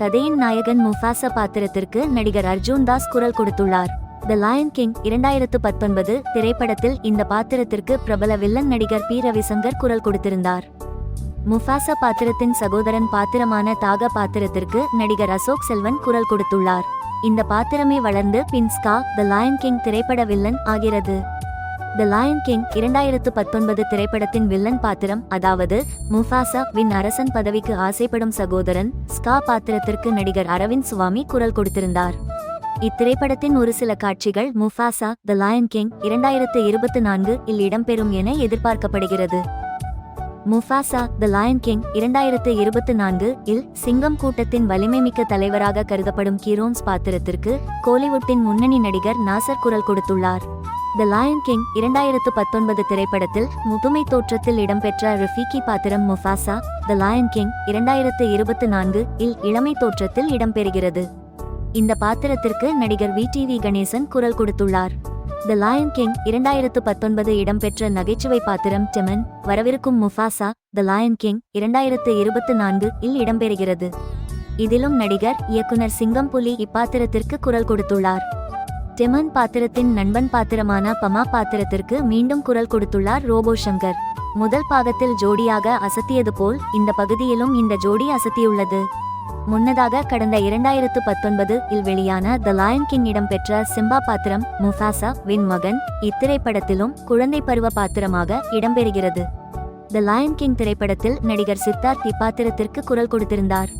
கதையின் நாயகன் முஃபாசா பாத்திரத்திற்கு நடிகர் அர்ஜுன் தாஸ் குரல் கொடுத்துள்ளார். தி லயன் கிங் 2019 திரைப்படத்தில் இந்த பாத்திரத்திற்கு பிரபல வில்லன் நடிகர் பி. ரவிசங்கர் குரல் கொடுத்திருந்தார். முஃபாசா பாத்திரத்தின் சகோதரன் பாத்திரமான தாகா பாத்திரத்திற்கு நடிகர் அசோக் செல்வன் குரல் கொடுத்துள்ளார். இந்த பாத்திரமே வளர்ந்து பின் ஸ்கா தி லயன் கிங் திரைப்பட வில்லன் ஆகிறது. தி லயன் கிங் 2019 திரைப்படத்தின் வில்லன் பாத்திரம், அதாவது முஃபாசா வின் அரசன் பதவிக்கு ஆசைப்படும் சகோதரன் ஸ்கா பாத்திரத்திற்கு நடிகர் அரவிந்த் சுவாமி குரல் கொடுத்திருந்தார். இத்திரைப்படத்தின் ஒரு சில காட்சிகள் முஃபாசா தி லயன் கிங் 2024 இல் இடம்பெறும் என எதிர்பார்க்கப்படுகிறது. முஃபாசா தி லயன் கிங் 2024 இல் சிங்கம் கூட்டத்தின் வலிமைமிக்க தலைவராக கருதப்படும் கீரோன்ஸ் பாத்திரத்திற்கு கோலிவுட்டின் முன்னணி நடிகர் நாசர் குரல் கொடுத்துள்ளார். தி லயன் கிங் 2019 திரைப்படத்தில் முதுமை தோற்றத்தில் இடம்பெற்ற ரஃபீகி பாத்திரம் முஃபாசா தி லயன் கிங் 2024 இல் இளமை தோற்றத்தில் இடம்பெறுகிறது. இந்த பாத்திரத்திற்கு நடிகர் வி.டி.வி. கணேசன் குரல் கொடுத்துள்ளார். தி லயன் கிங் 2019 இடம்பெற்ற நகைச்சுவை பாத்திரம் டிமன் வரவிருக்கும் முஃபாசா தி லயன் கிங் 2024 இல் இடம்பெறுகிறது. இதிலும் நடிகர் இயக்குனர் சிங்கம்புலி இப்பாத்திரத்திற்கு குரல் கொடுத்துள்ளார். டிமன் பாத்திரத்தின் நண்பன் பாத்திரமான பமா பாத்திரத்திற்கு மீண்டும் குரல் கொடுத்துள்ளார் ரோபோ சங்கர். முதல் பாகத்தில் ஜோடியாக அசத்தியது போல் இந்த பகுதியிலும் இந்த ஜோடி அசத்தியுள்ளது. முன்னதாக கடந்த 2019 இல் வெளியான தி லயன் கிங் இடம்பெற்ற சிம்பா பாத்திரம் முஃபாசா வின் மகன் இத்திரைப்படத்திலும் குழந்தை பருவ பாத்திரமாக இடம்பெறுகிறது. தி லயன் கிங் திரைப்படத்தில் நடிகர் சித்தார்த் இப்பாத்திரத்திற்கு குரல் கொடுத்திருந்தார்.